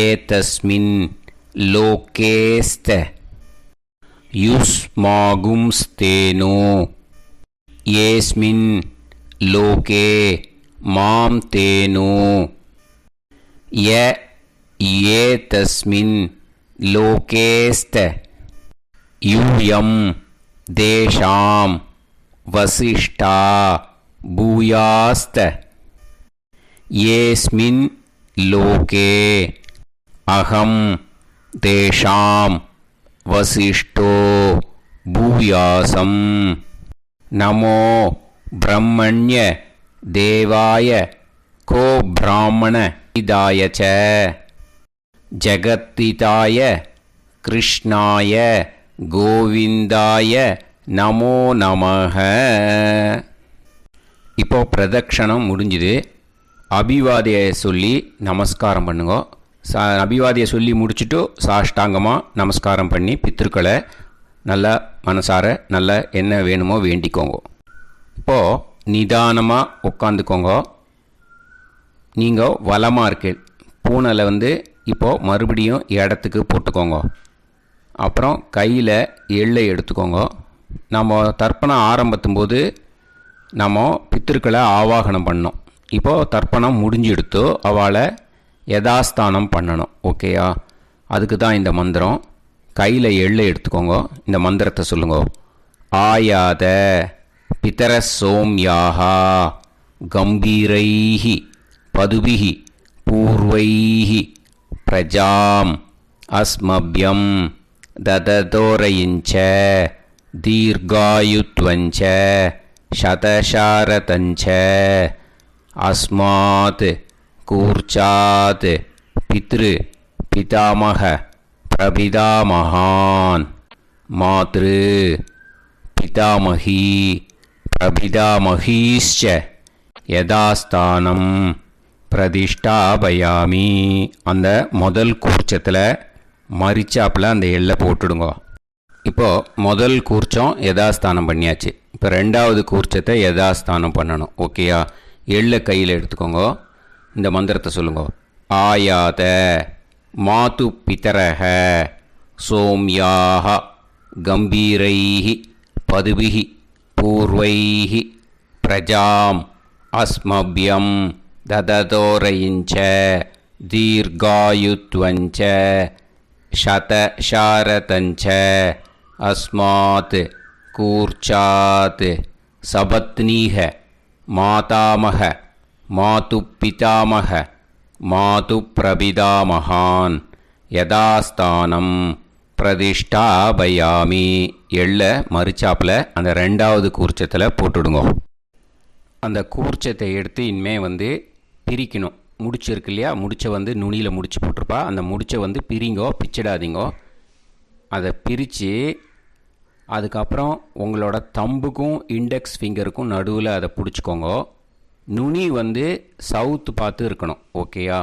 ஏதஸ்மின் லோகேஸ்த யுஸ்மாகும்ஸ்தேனோ ஏஸ்மின் லோகே மாம் தேனோ. ய ஏதஸ்மின் லோகேஸ்த யூயம் தேஷாம் வசிஷ்டா பூயாஸ்த. ஏஸ்மின் லோகே அகம் தேஷாம் வசிஷ்டோ பூயாசம். நமோ பிரம்மண்ய தேவாய கோ பிராமண இதாய ச ஜகத்திதாய கிருஷ்ணாய கோவிந்தாய நமோ நமஹ. இப்போ பிரதக்ஷணம் முடிஞ்சுது. அபிவாதியை சொல்லி நமஸ்காரம் பண்ணுங்க. அபிவாதியை சொல்லி முடிச்சுட்டு சாஷ்டாங்கமாக நமஸ்காரம் பண்ணி பித்திருக்களை நல்லா மனசார நல்லா என்ன வேணுமோ வேண்டிக்கோங்க. இப்போது நிதானமாக உட்காந்துக்கோங்க. நீங்கள் வலமாக இருக்கு பூனலை இப்போது மறுபடியும் இடத்துக்கு போட்டுக்கோங்க. அப்புறம் கையில் எள்ளை எடுத்துக்கோங்க. நம்ம தர்ப்பணம் ஆரம்பத்தும் போது நம்ம பித்திருக்களை ஆவாகனம் பண்ணோம். இப்போது தர்ப்பணம் முடிஞ்செடுத்து அவளை யதாஸ்தானம் பண்ணணும். ஓகேயா? அதுக்கு தான் இந்த மந்திரம். கையில் எள்ளை எடுத்துக்கோங்க. இந்த மந்திரத்தை சொல்லுங்க. ஆயாத பிதர சோம்யாஹா கம்பீரைஹி பதுபிஹி பூர்வைஹி பிரஜாம் அஸ்மப்யம் தததோரயிஞ்ச தீர்காயுத்வஞ்ச சதசாரதஞ்ச அஸ்மாத் கூர்ச்சாத் பித்ரு பிதாமக பிரபிதாமகான் மாத்ரு பிதாமகி பிரபிதாமகீஷ்ச யதாஸ்தானம் பிரதிஷ்டாபயாமி. அந்த முதல் கூர்ச்சத்தில் மரிச்சாப்பில் அந்த எள்ளை போட்டுடுங்க. இப்போது முதல் கூர்ச்சம் யதாஸ்தானம் பண்ணியாச்சு. இப்போ ரெண்டாவது கூர்ச்சத்தை யதாஸ்தானம் பண்ணணும். ஓகேயா? எள்ளை கையில் எடுத்துக்கோங்க. இந்த மந்திரத்தை சொல்லுங்க. ஆயாத மாது பிதரஹ சோம்யாக கம்பீரைஹி பதுபிஹி பூர்வைஹி பிரஜாம் அஸ்மப்யம் தததோரயிஞ்ச தீர்காயுத்வஞ்ச சதசாரதஞ்ச அஸ்மாத் கூர்ச்சாத் சபத்னீஹ மாதாமக மாது பிதாமக மாது பிரபிதாமகான் யதாஸ்தானம் பிரதிஷ்டாபயாமி. எள்ள மரிச்சாப்பில் அந்த ரெண்டாவது கூர்ச்சத்தில் போட்டுடுங்க. அந்த கூர்ச்சத்தை எடுத்து இனிமே பிரிக்கணும். முடிச்சு இருக்கு இல்லையா? முடிச்சை நுனியில் முடிச்சு போட்டிருப்பா. அந்த முடிச்சை பிரிங்கோ, பிச்சிடாதீங்கோ. அதை பிரித்து அதுக்கப்புறம் உங்களோட தம்புக்கும் இண்டெக்ஸ் ஃபிங்கருக்கும் நடுவில் அதை பிடிச்சிக்கோங்க. நுனி சவுத்து பார்த்து இருக்கணும். ஓகேயா?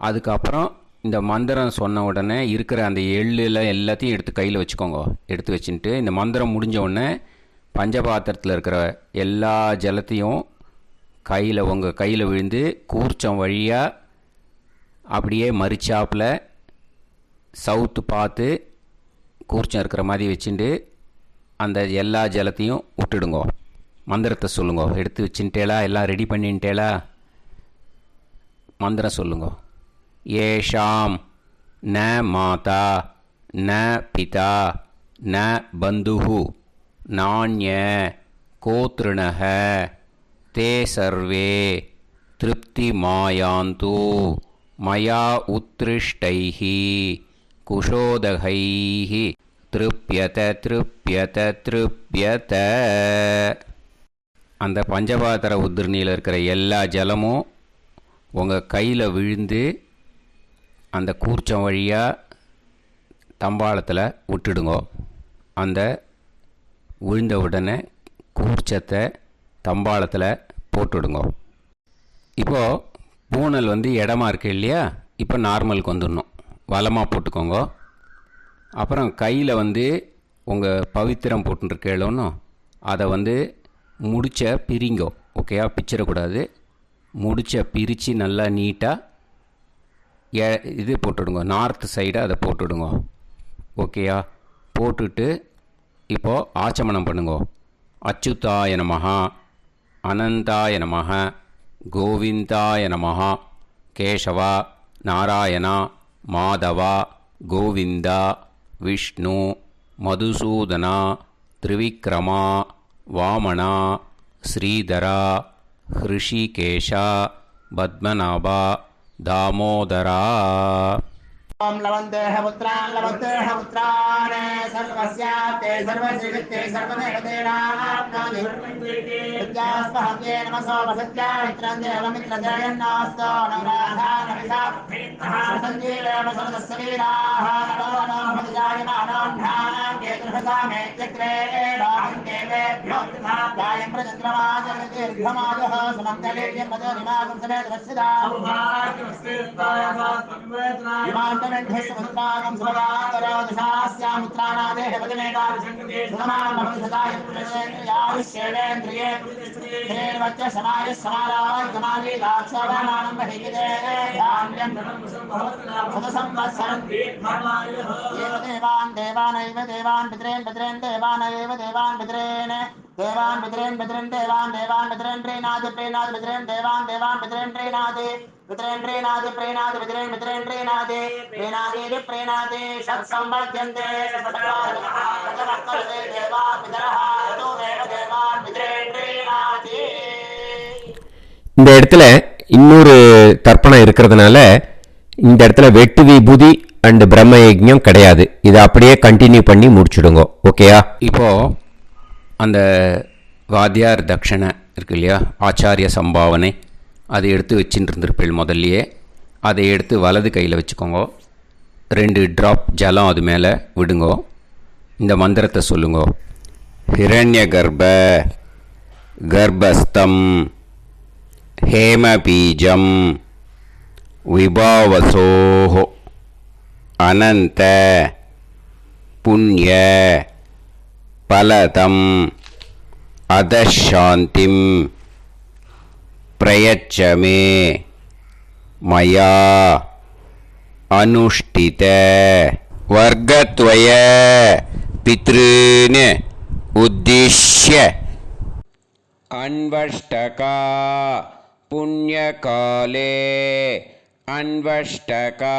அதுக்கப்புறம் இந்த மந்திரம் சொன்ன உடனே இருக்கிற அந்த எள்ளில் எல்லாத்தையும் எடுத்து கையில் வச்சுக்கோங்க. எடுத்து வச்சுட்டு இந்த மந்திரம் முடிஞ்ச உடனே பஞ்சபாத்திரத்தில் இருக்கிற எல்லா ஜலத்தையும் உங்கள் கையில் விழுந்து கூர்ச்சம் வழியாக அப்படியே மரிச்சாப்பில் சவுத்து பார்த்து கூர்ச்சம் இருக்கிற மாதிரி வச்சுட்டு அந்த எல்லா ஜலத்தையும் விட்டுடுங்க. மந்திரத்தை சொல்லுங்க. எடுத்து வச்சுட்டேலா? எல்லாம் ரெடி பண்ணிட்டேலா? மந்திரம் சொல்லுங்க. ஏஷாம் ந மாதா ந பிதா ந பந்துஹு நாண்ய கோத்ருணஹ தே சர்வே திருப்திமாயாந்து மயா உத்ருஷ்டைஹி குஷோதகைஹி திருப்யத திருப்யத திருப்யத. அந்த பஞ்சபாத்திர உதிர்ணியில் இருக்கிற எல்லா ஜலமும் உங்கள் கையில் விழுந்து அந்த கூர்ச்சம் வழியாக தம்பாளத்தில் விட்டுடுங்க. அந்த விழுந்த உடனே கூர்ச்சத்தை தம்பாளத்தில் போட்டுடுங்க. இப்போது பூனல் இடமா இருக்கு இல்லையா, இப்போ நார்மலுக்கு வந்துடணும். வலமாக போட்டுக்கோங்க. அப்புறம் கையில் உங்கள் பவித்திரம் போட்டுருக்கேளோன்னு அதை முடிச்ச பிரிங்கோ. ஓகேயா, பிச்சிடக்கூடாது. முடிச்ச பிரித்து நல்லா நீட்டாக இது போட்டுடுங்க. நார்த் சைடை அதை போட்டுடுங்க. ஓகேயா, போட்டுட்டு இப்போது ஆச்சமனம் பண்ணுங்க. அச்சுதாய நமஹ, அனந்தாய நமஹ, கோவிந்தாய நமஹ, கேசவா, நாராயணா, மாதவா, கோவிந்தா, விஷ்ணு, மதுசூதனா, திரிவிக்ரமா, வாமனா, ஸ்ரீதரா, ஹிருஷிகேஷா, பத்மநாபா, தாமோதரா. ओम लवन्तेह पुत्रान् लवन्तेह पुत्रान् सर्वस्याप्ते सर्वश्रीकृत्ये सर्वदेवतेनाप्नोति विद्यास्पहव्ये नमसो वसत्या मित्रं देवमित्रजयन्नास्तो नवराधानविदासञ्जीवेम सर्वस्वीराः नमो नमः जायमानोऽन्धानां केतुर्हसामेत्यग्रे बाहं देवेभ्यो गायं प्रचन्द्रमाजर्दीर्घमायुः सुमङ्गलेर्यन्मदो निमागं समेत वत्सदा विमानमेढ्यस्वसुतागं सुभगातरो दशास्यामुत्राणादेह वदनेकार्यशङ्कते सुमानमनुसदायुष्येवेन्द्रिये हेर्वच्च समायः समाराय कमाली दाक्षावानानं बहिगिदे धान्यं सदसंवत्सरं दीर्घमायुः एव देवान् देवान् पितॄन् देवानैव देवान् पितॄन् देवान् पितॄन् देवान् पितॄन् प्रीणाति पितॄन् देवान् पितॄन् प्रीणाति पितॄन् प्रीणाति पितॄन् प्रीणाति प्रीणाति षट्संवर्ध्यन्ते देवा पितरः देवान् पितॄन् प्रीणाति. இந்த இடத்துல இன்னொரு தர்ப்பணம் இருக்கிறதுனால இந்த இடத்துல வெட்டு விபூதி அண்ட் பிரம்ம யஜ்ஞம் கிடையாது. இதை அப்படியே கண்டினியூ பண்ணி முடிச்சுடுங்க. ஓகேயா? இப்போது அந்த வாத்தியார் தட்சணை இருக்கு இல்லையா, ஆச்சாரிய சம்பாவனை, அதை எடுத்து வச்சுட்டு இருந்திருப்பேள் முதல்லையே. அதை எடுத்து வலது கையில் வச்சுக்கோங்க. 2 ட்ராப் ஜலம் அது மேலே விடுங்கோ. இந்த மந்திரத்தை சொல்லுங்கோ. ஹிரண்ய கர்ப்ப கர்ப்பஸ்தம் ஹேமபீஜம் விபாவசோஹோ அனந்த புண்ணிய பலதம் அதசாந்திம் பிரயச்சமே மயா அனுஷ்டித வர்க்கத்வய பித்ருன் உத்திஷ்ய அன்வஷ்டகா புண்ணியகாலே அன்வஷ்டகா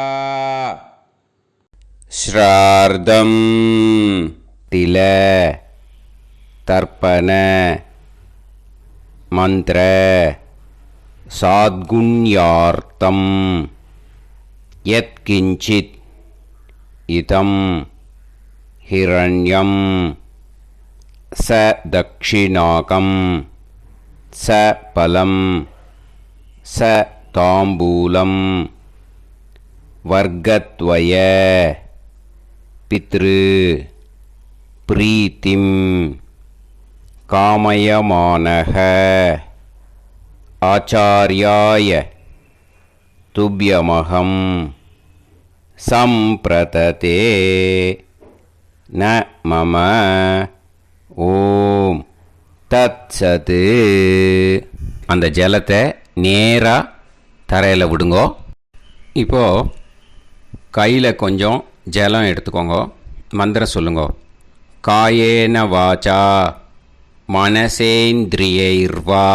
ஸ்ரார்தம் தில தர்ப்பண மந்திர சாத்குண்யார்த்தம் யத்கிஞ்சித் இதம் ஹிரண்யம் ச தக்ஷிணாகம் ச பலம் ச தாம்பூலம் வர்க்கத்வய பித்ரு பிரீத்திம் காமயமானஹ ஆச்சார்யாய துப்யமகம் சம்பிரததே ந மம ஓம் தத்சத். அந்த ஜலத்தை நேராக தரையில் விடுங்கோ. இப்போது கையில் கொஞ்சம் ஜலம் எடுத்துக்கோங்க. மந்திரம் சொல்லுங்க. காயேன வாச்சா மனசேந்திரியைர்வா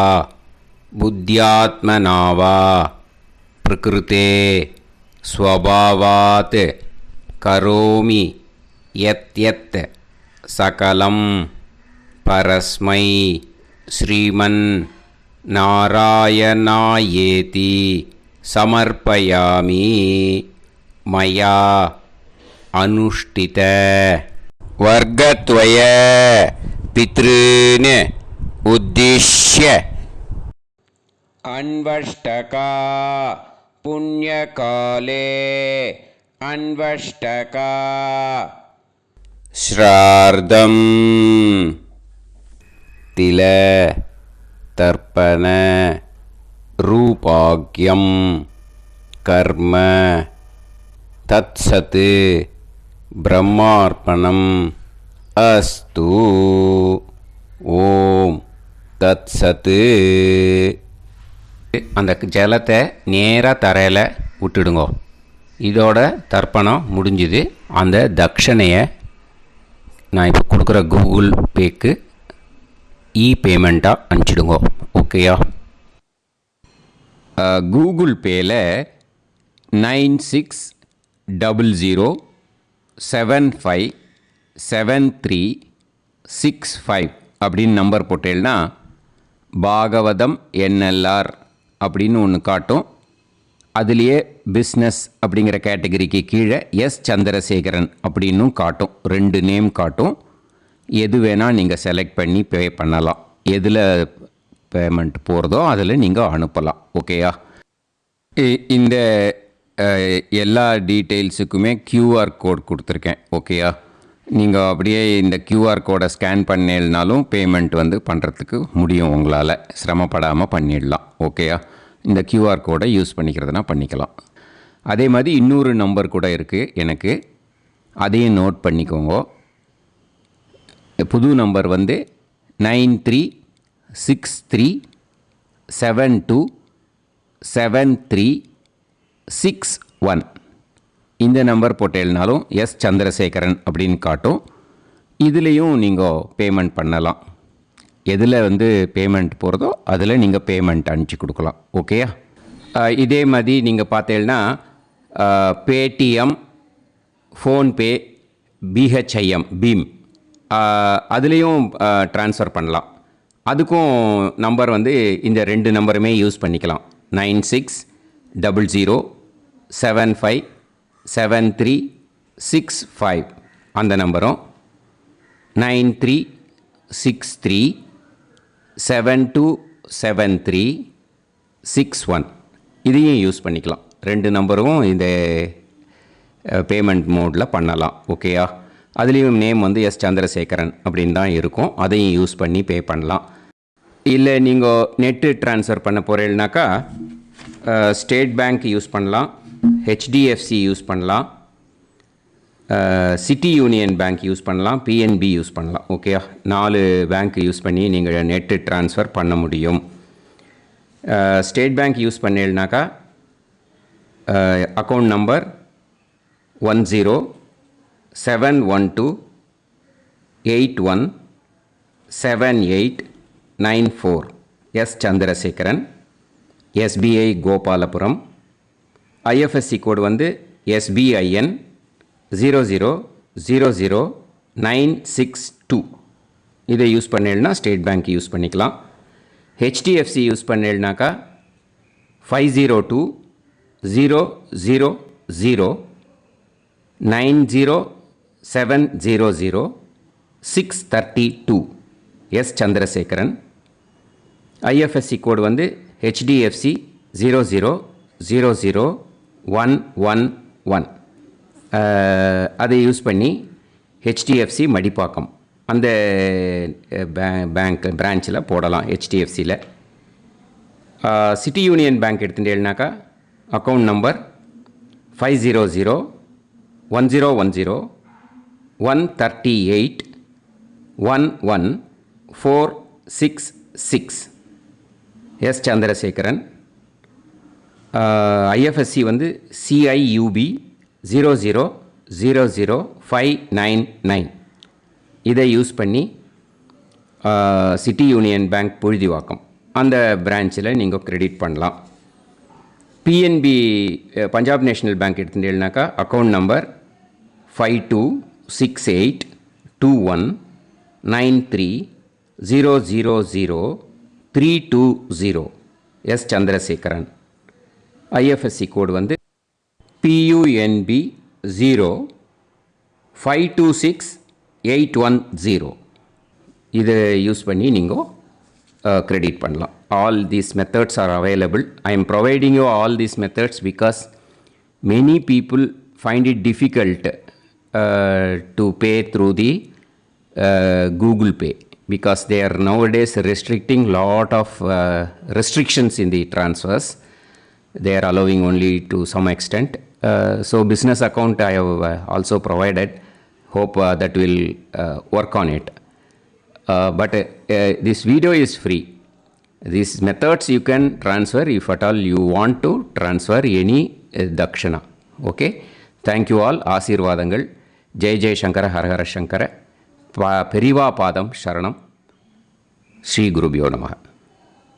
புத்தியாத்மனாவா பிரகிருதே ஸ்வபாவாத் கரோமி யத் யத் सकलं परस्मै श्रीमन् नारायणायेति समर्पयामि मया अनुष्ठित वर्गद्वय पितॄन् उद्दिश्य अन्वष्टका पुण्यकाले अन्वष्टका श्रार्धं तिल तर्पण रूपाग्यं कर्म तत्सत् ब्रह्मार्पणम् अस्तु ஓம் தத்சத்து. அந்த ஜலத்தை நேராக தரையில் விட்டுடுங்க. இதோட தர்ப்பணம் முடிஞ்சுது. அந்த தட்சணையை நான் இப்போ கொடுக்குற கூகுள் பேக்கு பேமெண்ட்டாக அனுப்பிச்சிடுங்க. ஓகேயா? கூகுள் பேயில் 9600757365 அப்படின்னு நம்பர் போட்டேன்னா பாகவதம் என்எல்ஆர் அப்படின்னு ஒன்று காட்டும். அதுலேயே பிஸ்னஸ் அப்படிங்கிற கேட்டகரிக்கு கீழே எஸ் சந்திரசேகரன் அப்படின்னும் காட்டும். 2 நேம் காட்டும். எது வேணால் நீங்கள் செலக்ட் பண்ணி பே பண்ணலாம். எதில் பேமெண்ட் போகிறதோ அதில் நீங்கள் அனுப்பலாம். ஓகேயா? இந்த எல்லா டீட்டெயில்ஸுக்குமே QR கோட் கொடுத்துருக்கேன். ஓகேயா? நீங்கள் அப்படியே இந்த QR கோடை ஸ்கேன் பண்ணேன்னாலும் பேமெண்ட் பண்ணுறதுக்கு முடியும். உங்களால் சிரமப்படாமல் பண்ணிடலாம். ஓகேயா? இந்த QR கோடை யூஸ் பண்ணிக்கிறதுனா பண்ணிக்கலாம். அதே மாதிரி இன்னொரு நம்பர் கூட இருக்குது எனக்கு. அதையும் நோட் பண்ணிக்கோங்க. புது நம்பர் 9363727361. இந்த நம்பர் போட்டேல்னாலும் எஸ் சந்திரசேகரன் அப்படின்னு காட்டும். இதுலேயும் நீங்கள் பேமெண்ட் பண்ணலாம். எதில் பேமெண்ட் போகிறதோ அதில் நீங்கள் பேமெண்ட் அனுப்பிச்சி கொடுக்கலாம். ஓகேயா? இதே மாதிரி நீங்கள் பார்த்தேன்னா பேடிஎம், ஃபோன்பே, பிஹெச்ஐஎம், பீம் அதுலேயும் ட்ரான்ஸ்ஃபர் பண்ணலாம். அதுக்கும் நம்பர் இந்த 2 நம்பருமே யூஸ் பண்ணிக்கலாம். 9600757365 அந்த நம்பரும் 9363727361 இதையும் யூஸ் பண்ணிக்கலாம். 2 நம்பரும் இந்த பேமெண்ட் மோடில் பண்ணலாம். ஓகேயா? அதுலேயும் நேம் எஸ் சந்திரசேகரன் அப்படின்னு தான் இருக்கும். அதையும் யூஸ் பண்ணி பே பண்ணலாம். இல்லை நீங்கள் நெட்டு ட்ரான்ஸ்ஃபர் பண்ண போகிறீங்கனாக்கா ஸ்டேட் பேங்க் யூஸ் பண்ணலாம், HDFC யூஸ் பண்ணலாம், சிட்டி யூனியன் பேங்க் யூஸ் பண்ணலாம், PNB யூஸ் பண்ணலாம். ஓகேயா? 4 பேங்க் யூஸ் பண்ணி நீங்கள் நெட்டு ட்ரான்ஸ்ஃபர் பண்ண முடியும். ஸ்டேட் பேங்க் யூஸ் பண்ணீங்கனாக்கா account number 10712817894 S Chandrasekaran, SBI Gopalapuram. IFSC code SBIN 0000962. இதை யூஸ் பண்ணேன்னா ஸ்டேட் பேங்க் யூஸ் பண்ணிக்கலாம். HDFC யூஸ் பண்ணேன்னாக்கா 5020090700 S Chandrasekaran. IFSC code HDFC 0000111. அதை யூஸ் பண்ணி HDFC மடிப்பாக்கம் அந்த பேங்க் பிரான்ச்சில் போடலாம். HDFCயில் சிட்டி யூனியன் பேங்க் எடுத்துட்டேன்னாக்கா account number 5001011481146 S Chandrasekaran. IFSC CIUB 0000599. இதை யூஸ் பண்ணி சிட்டி யூனியன் பேங்க் புழுதிவாக்கம் அந்த பிரான்ச்சில் நீங்கள் கிரெடிட் பண்ணலாம். PNB பஞ்சாப் நேஷ்னல் பேங்க் எடுத்துட்டேன்னாக்கா account number 5268 2193000320 S Chandrasekaran. IFSC code வந்து PUNB 0526810. இதை யூஸ் பண்ணி நீங்கள் கிரெடிட் பண்ணலாம். All these methods are available. I am providing you all these methods because many people find it difficult to pay through the Google Pay because they are nowadays restricting lot of restrictions in the transfers. They are allowing only to some extent. So business account I have also provided. Hope that will work on it. But this video is free. These methods you can transfer if at all you want to transfer any dakshana. Okay. Thank you all. ஆசீர்வாதங்கள். ஜெய் ஜெய் சங்கர ஹரஹர சங்கர. பெரிவா பாதம் சரணம். ஸ்ரீ குருபியோ நமஹ.